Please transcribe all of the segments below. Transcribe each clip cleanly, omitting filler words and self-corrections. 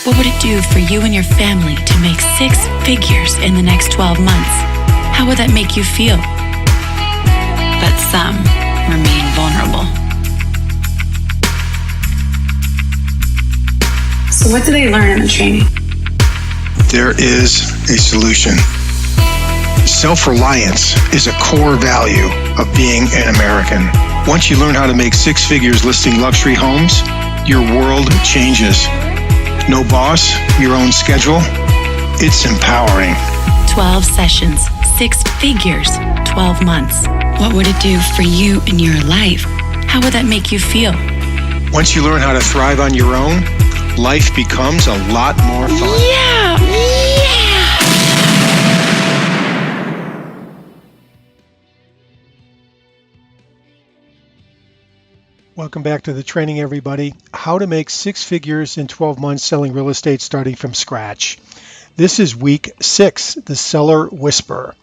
What would it do for you and your family to make 6 figures in the next 12 months? How would that make you feel? But some remain vulnerable. So what do they learn in the training? There is a solution. Self-reliance is a core value of being an American. Once you learn how to make 6 figures listing luxury homes, your world changes. No boss, your own schedule. It's empowering. 12 sessions, 6 figures, 12 months. What would it do for you in your life? How would that make you feel? Once you learn how to thrive on your own, life becomes a lot more fun. Yeah! Welcome back to the training, everybody. How to make 6 figures in 12 months selling real estate starting from scratch. This is week 6, the Seller Whisper.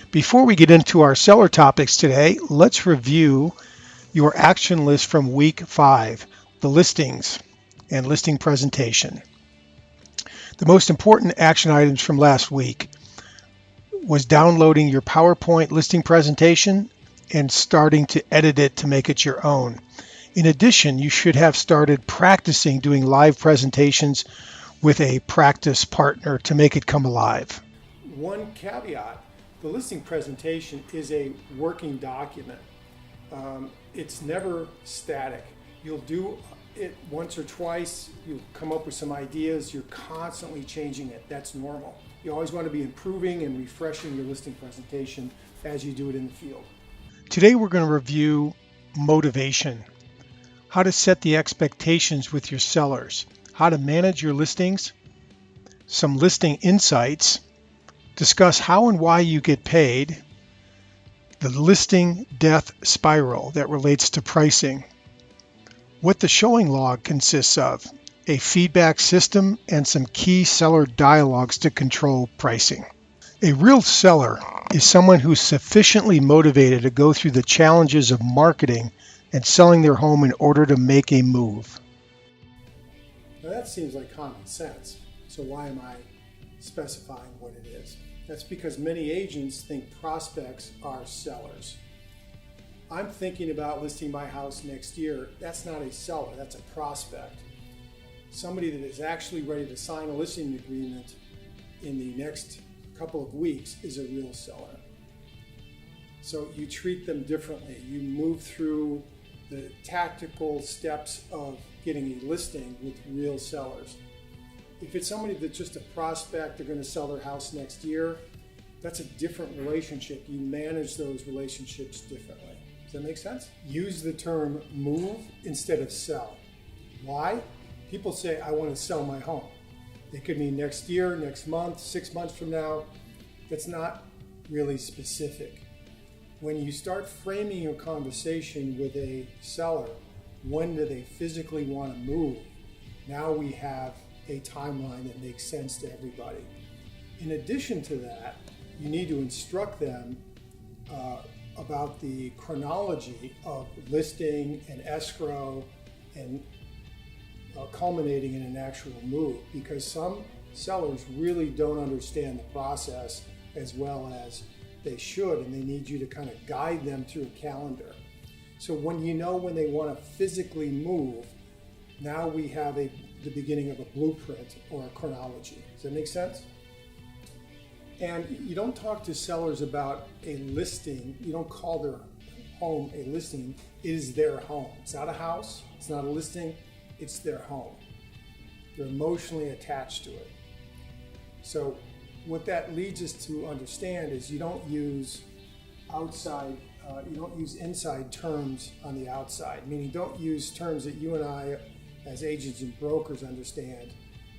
Before we get into our seller topics today, let's review your action list from week 5, the listings and listing presentation. The most important action items from last week was downloading your PowerPoint listing presentation and starting to edit it to make it your own. In addition, you should have started practicing doing live presentations with a practice partner to make it come alive. One caveat, the listing presentation is a working document. It's never static. You'll do it once or twice, you'll come up with some ideas, you're constantly changing it. That's normal. You always want to be improving and refreshing your listing presentation as you do it in the field. Today we're going to review motivation, how to set the expectations with your sellers, how to manage your listings, some listing insights, discuss how and why you get paid, the listing death spiral that relates to pricing, what the showing log consists of, a feedback system, and some key seller dialogues to control pricing. A real seller is someone who's sufficiently motivated to go through the challenges of marketing and selling their home in order to make a move. Now that seems like common sense. So why am I specifying what it is? That's because many agents think prospects are sellers. I'm thinking about listing my house next year. That's not a seller, that's a prospect. Somebody that is actually ready to sign a listing agreement in the next couple of weeks is a real seller. So you treat them differently. You move through the tactical steps of getting a listing with real sellers. If it's somebody that's just a prospect, they're going to sell their house next year, that's a different relationship. You manage those relationships differently. Does that make sense? Use the term move instead of sell. Why? People say, I want to sell my home. It could mean next year, next month, 6 months from now. That's not really specific. When you start framing your conversation with a seller, when do they physically want to move? Now we have a timeline that makes sense to everybody. In addition to that, you need to instruct them about the chronology of listing and escrow and culminating in an actual move, because some sellers really don't understand the process as well as they should, and they need you to kind of guide them through a calendar. So when you know when they want to physically move, now we have the beginning of a blueprint or a chronology. Does that make sense? And you don't talk to sellers about a listing. You don't call their home a listing. It is their home. It's not a house. It's not a listing. It's their home. They're emotionally attached to it. So what that leads us to understand is you don't use inside terms on the outside, meaning don't use terms that you and I as agents and brokers understand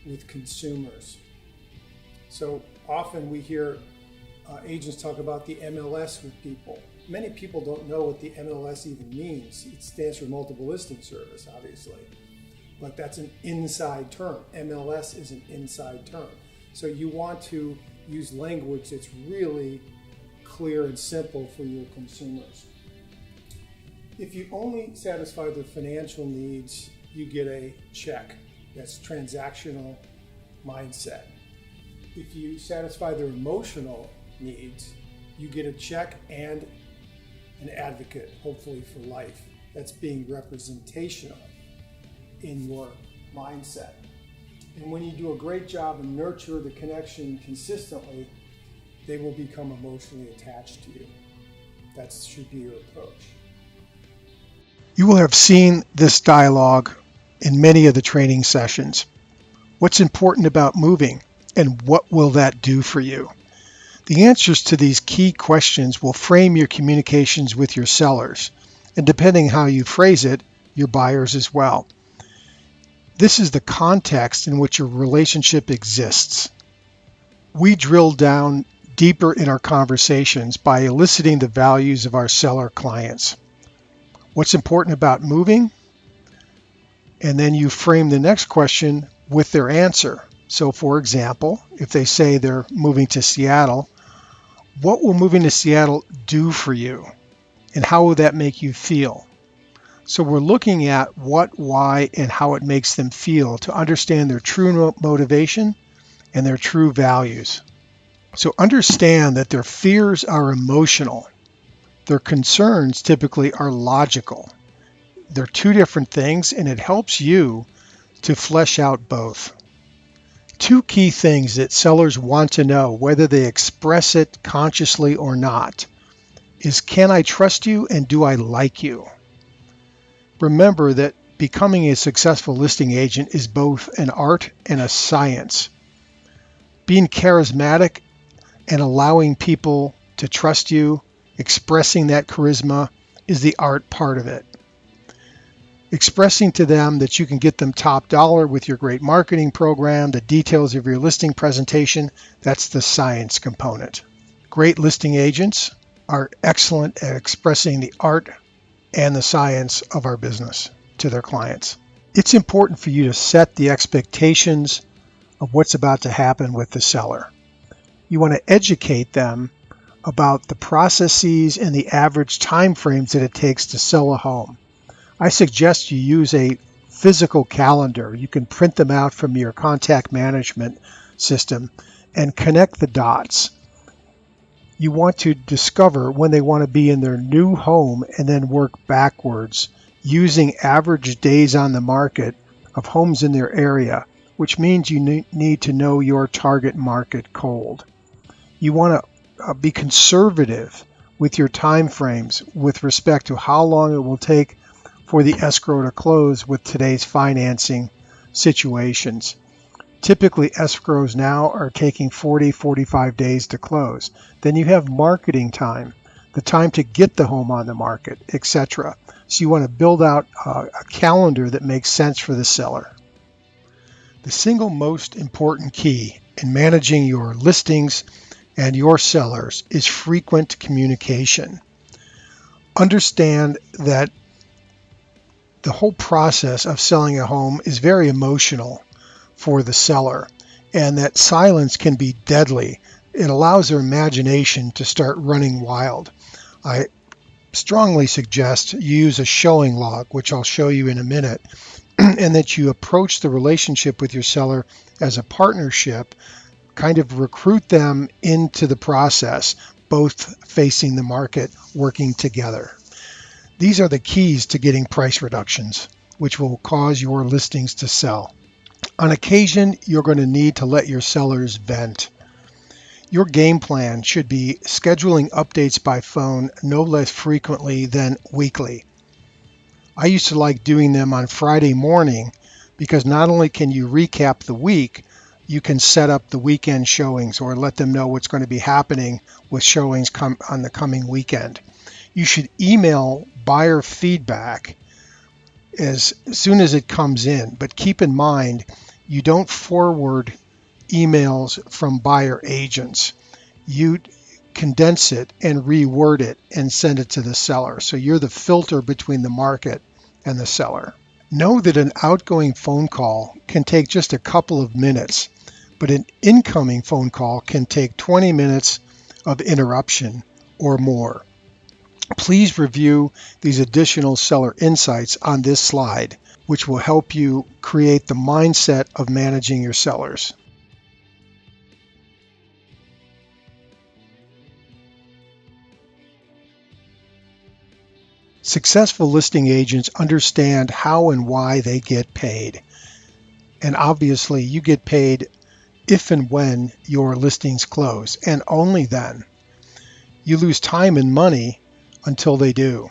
with consumers. So often we hear agents talk about the MLS with people. Many people don't know what the MLS even means. It stands for multiple listing service, obviously, but that's an inside term. MLS is an inside term. So you want to use language that's really clear and simple for your consumers. If you only satisfy their financial needs, you get a check that's transactional mindset. If you satisfy their emotional needs, you get a check and an advocate, hopefully for life, that's being representational in your mindset. And when you do a great job and nurture the connection consistently, they will become emotionally attached to you. That should be your approach. You will have seen this dialogue in many of the training sessions. What's important about moving, and what will that do for you? The answers to these key questions will frame your communications with your sellers, and depending how you phrase it, your buyers as well. This is the context in which your relationship exists. We drill down deeper in our conversations by eliciting the values of our seller clients. What's important about moving? And then you frame the next question with their answer. So for example, if they say they're moving to Seattle, what will moving to Seattle do for you? And how will that make you feel? So we're looking at what, why, and how it makes them feel to understand their true motivation and their true values. So understand that their fears are emotional. Their concerns typically are logical. They're two different things, and it helps you to flesh out both. Two key things that sellers want to know, whether they express it consciously or not, is can I trust you and do I like you? Remember that becoming a successful listing agent is both an art and a science. Being charismatic and allowing people to trust you, expressing that charisma, is the art part of it. Expressing to them that you can get them top dollar with your great marketing program, the details of your listing presentation, that's the science component. Great listing agents are excellent at expressing the art and the science of our business to their clients. It's important for you to set the expectations of what's about to happen with the seller. You want to educate them about the processes and the average time frames that it takes to sell a home. I suggest you use a physical calendar. You can print them out from your contact management system and connect the dots. You want to discover when they want to be in their new home and then work backwards using average days on the market of homes in their area, which means you need to know your target market cold. You want to be conservative with your time frames with respect to how long it will take for the escrow to close with today's financing situations. Typically, escrows now are taking 40-45 days to close. Then you have marketing time, the time to get the home on the market, etc. So you want to build out a calendar that makes sense for the seller. The single most important key in managing your listings and your sellers is frequent communication. Understand that the whole process of selling a home is very emotional for the seller, and that silence can be deadly. It allows their imagination to start running wild. I strongly suggest you use a showing log, which I'll show you in a minute, and that you approach the relationship with your seller as a partnership, kind of recruit them into the process, both facing the market, working together. These are the keys to getting price reductions, which will cause your listings to sell. On occasion, you're going to need to let your sellers vent. Your game plan should be scheduling updates by phone no less frequently than weekly. I used to like doing them on Friday morning because not only can you recap the week, you can set up the weekend showings or let them know what's going to be happening with showings on the coming weekend. You should email buyer feedback as soon as it comes in, but keep in mind you don't forward emails from buyer agents. You condense it and reword it and send it to the seller. So you're the filter between the market and the seller. Know that an outgoing phone call can take just a couple of minutes, but an incoming phone call can take 20 minutes of interruption or more. Please review these additional seller insights on this slide, which will help you create the mindset of managing your sellers. Successful listing agents understand how and why they get paid. And obviously, you get paid if and when your listings close, and only then. You lose time and money until they do.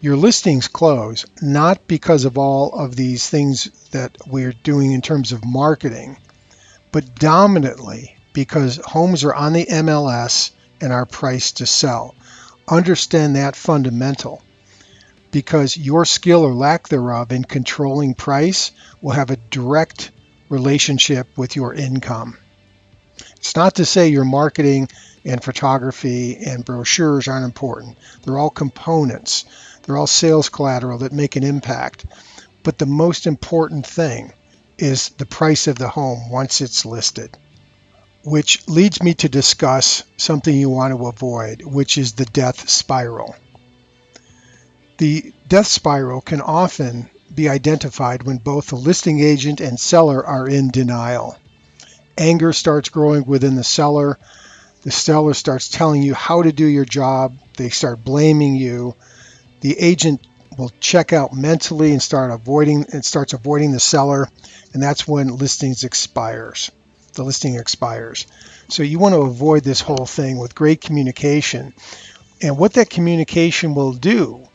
Your listings close not because of all of these things that we're doing in terms of marketing, but dominantly because homes are on the MLS and are priced to sell. Understand that fundamental, because your skill or lack thereof in controlling price will have a direct relationship with your income. It's not to say your marketing and photography and brochures aren't important. They're all components. They're all sales collateral that make an impact. But the most important thing is the price of the home once it's listed, which leads me to discuss something you want to avoid, which is the death spiral. The death spiral can often be identified when both the listing agent and seller are in denial. Anger starts growing within the seller. The seller starts telling you how to do your job. They start blaming you. The agent will check out mentally and starts avoiding the seller, and that's when the listing expires. So you want to avoid this whole thing with great communication. And what that communication will do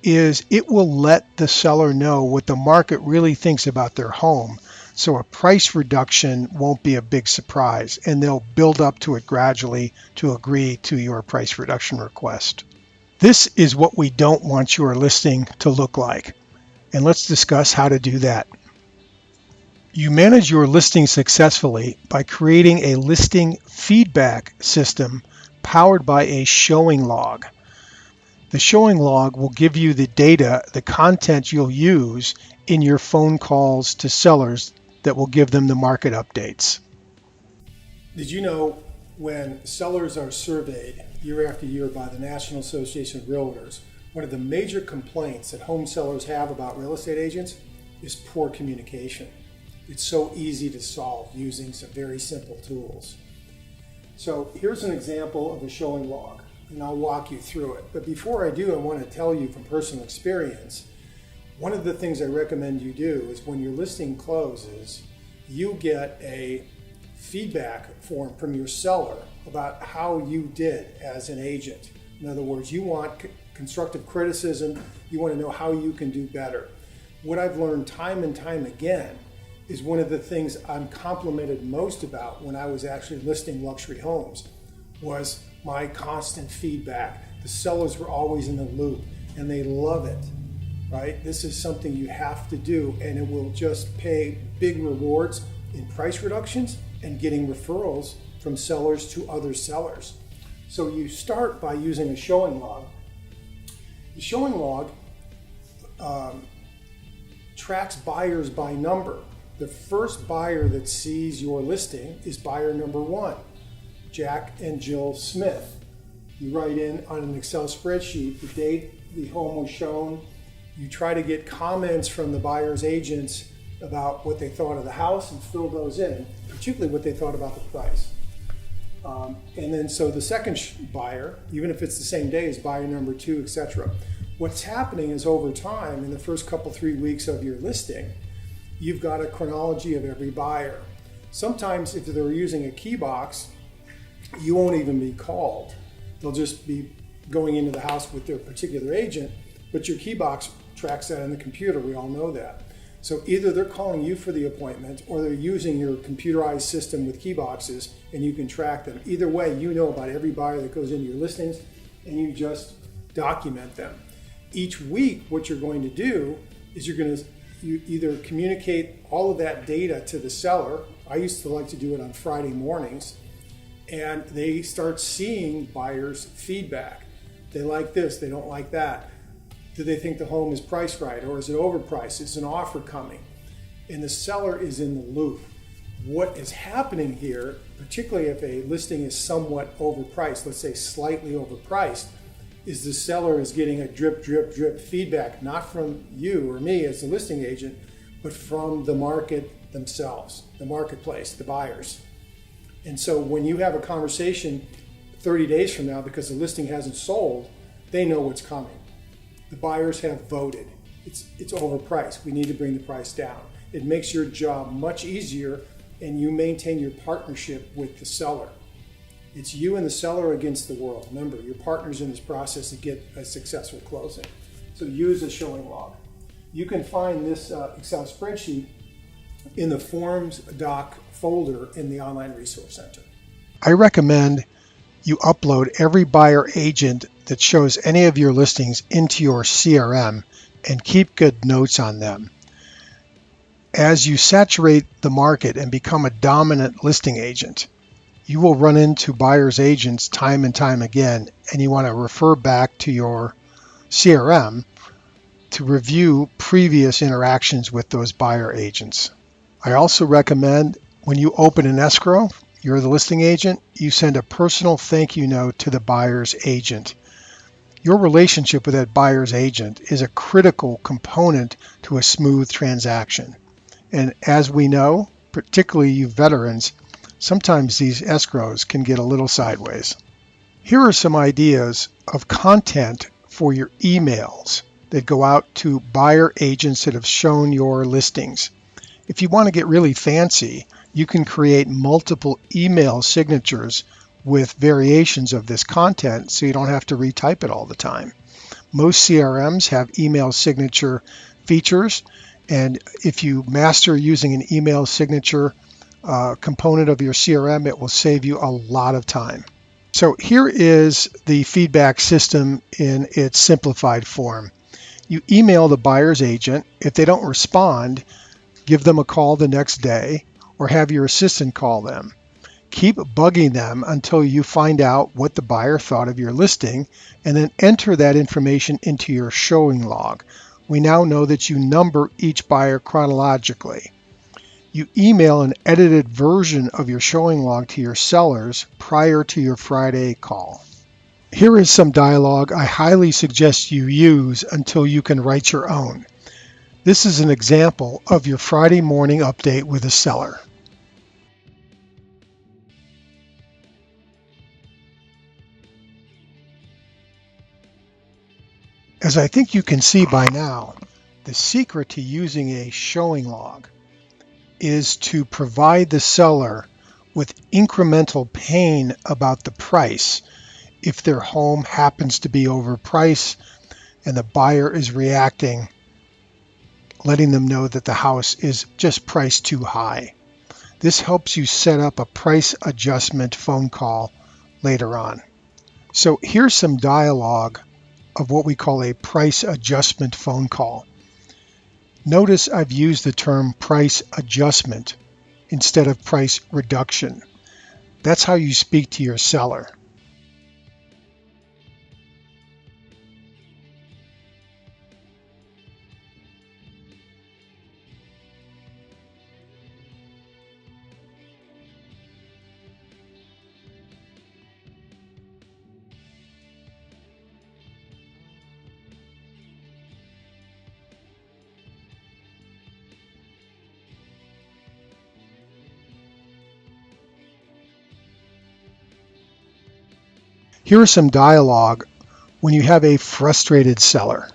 is it will let the seller know what the market really thinks about their home. So a price reduction won't be a big surprise, and they'll build up to it gradually to agree to your price reduction request. This is what we don't want your listing to look like, and let's discuss how to do that. You manage your listing successfully by creating a listing feedback system powered by a showing log. The showing log will give you the data, the content you'll use in your phone calls to sellers that will give them the market updates. Did you know when sellers are surveyed year after year by the National Association of Realtors, one of the major complaints that home sellers have about real estate agents is poor communication. It's so easy to solve using some very simple tools. So here's an example of a showing log, and I'll walk you through it. But before I do, I want to tell you from personal experience, one of the things I recommend you do is when your listing closes, you get a feedback form from your seller about how you did as an agent. In other words, you want constructive criticism, you want to know how you can do better. What I've learned time and time again is one of the things I'm complimented most about when I was actually listing luxury homes was my constant feedback. The sellers were always in the loop and they love it, right? This is something you have to do, and it will just pay big rewards in price reductions and getting referrals from sellers to other sellers. So you start by using a showing log. The showing log tracks buyers by number. The first buyer that sees your listing is buyer number 1, Jack and Jill Smith. You write in on an Excel spreadsheet the date the home was shown. You try to get comments from the buyer's agents about what they thought of the house and fill those in, particularly what they thought about the price. And then so the second buyer, even if it's the same day, is buyer number 2, etc. What's happening is over time, in the first couple, 3 weeks of your listing, you've got a chronology of every buyer. Sometimes if they're using a key box, you won't even be called. They'll just be going into the house with their particular agent, but your key box tracks that in the computer. We all know that. So either they're calling you for the appointment or they're using your computerized system with key boxes and you can track them. Either way, you know about every buyer that goes into your listings and you just document them. Each week, what you're going to do is you either communicate all of that data to the seller. I used to like to do it on Friday mornings, and they start seeing buyers' feedback. They like this, they don't like that. Do they think the home is priced right, or is it overpriced? Is an offer coming? And the seller is in the loop. What is happening here, particularly if a listing is somewhat overpriced, let's say slightly overpriced, is the seller is getting a drip, drip, drip feedback, not from you or me as the listing agent, but from the market themselves, the marketplace, the buyers. And so when you have a conversation 30 days from now because the listing hasn't sold, they know what's coming. The buyers have voted. It's overpriced. We need to bring the price down. It makes your job much easier, and you maintain your partnership with the seller. It's you and the seller against the world. Remember, you're partners in this process to get a successful closing. So use a showing log. You can find this Excel spreadsheet in the Forms doc folder in the Online Resource Center. I recommend you upload every buyer agent that shows any of your listings into your CRM and keep good notes on them. As you saturate the market and become a dominant listing agent, you will run into buyer's agents time and time again, and you want to refer back to your CRM to review previous interactions with those buyer agents. I also recommend when you open an escrow, you're the listing agent, you send a personal thank you note to the buyer's agent. Your relationship with that buyer's agent is a critical component to a smooth transaction. And as we know, particularly you veterans, sometimes these escrows can get a little sideways. Here are some ideas of content for your emails that go out to buyer agents that have shown your listings. If you want to get really fancy, you can create multiple email signatures with variations of this content so you don't have to retype it all the time. Most CRMs have email signature features, and if you master using an email signature component of your CRM, it will save you a lot of time. So here is the feedback system in its simplified form. You email the buyer's agent. If they don't respond, give them a call the next day or have your assistant call them. Keep bugging them until you find out what the buyer thought of your listing, and then enter that information into your showing log. We now know that you number each buyer chronologically. You email an edited version of your showing log to your sellers prior to your Friday call. Here is some dialogue I highly suggest you use until you can write your own. This is an example of your Friday morning update with a seller. As I think you can see by now, the secret to using a showing log is to provide the seller with incremental pain about the price if their home happens to be overpriced and the buyer is reacting, letting them know that the house is just priced too high. This helps you set up a price adjustment phone call later on. So here's some dialogue of what we call a price adjustment phone call. Notice I've used the term price adjustment instead of price reduction. That's how you speak to your seller. Here is some dialogue when you have a frustrated seller.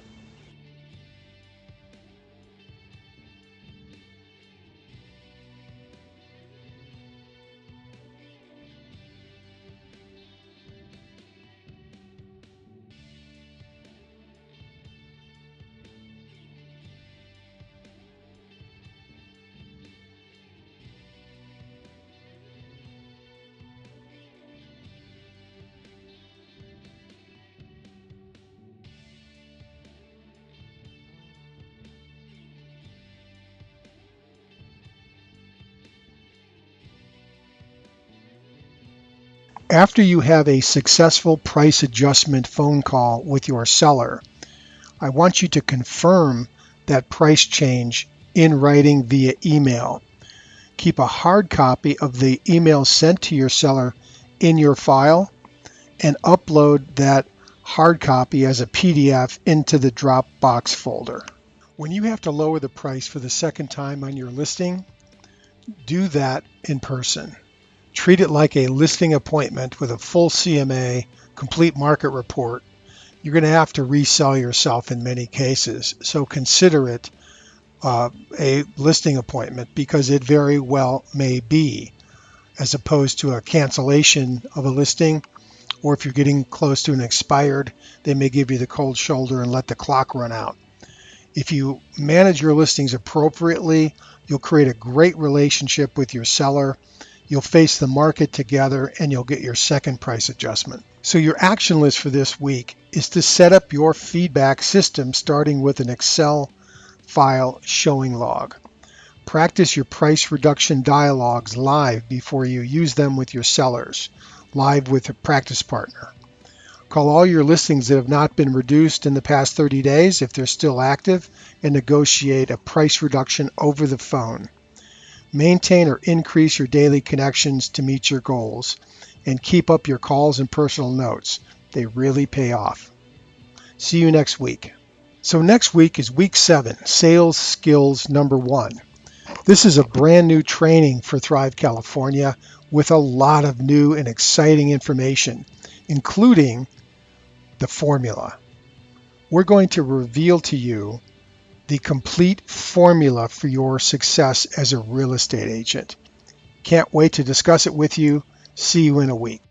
After you have a successful price adjustment phone call with your seller, I want you to confirm that price change in writing via email. Keep a hard copy of the email sent to your seller in your file and upload that hard copy as a PDF into the Dropbox folder. When you have to lower the price for the second time on your listing, do that in person. Treat it like a listing appointment with a full CMA, complete market report, you're going to have to resell yourself in many cases. So consider it a listing appointment, because it very well may be, as opposed to a cancellation of a listing, or if you're getting close to an expired, they may give you the cold shoulder and let the clock run out. If you manage your listings appropriately, you'll create a great relationship with your seller. You'll face the market together, and you'll get your second price adjustment. So your action list for this week is to set up your feedback system, starting with an Excel file showing log. Practice your price reduction dialogues live before you use them with your sellers, live with a practice partner. Call all your listings that have not been reduced in the past 30 days if they're still active, and negotiate a price reduction over the phone. Maintain or increase your daily connections to meet your goals, and keep up your calls and personal notes. They really pay off. See you next week. So next week is week 7, sales skills number 1. This is a brand new training for Thrive California with a lot of new and exciting information, including the formula. We're going to reveal to you the complete formula for your success as a real estate agent. Can't wait to discuss it with you. See you in a week.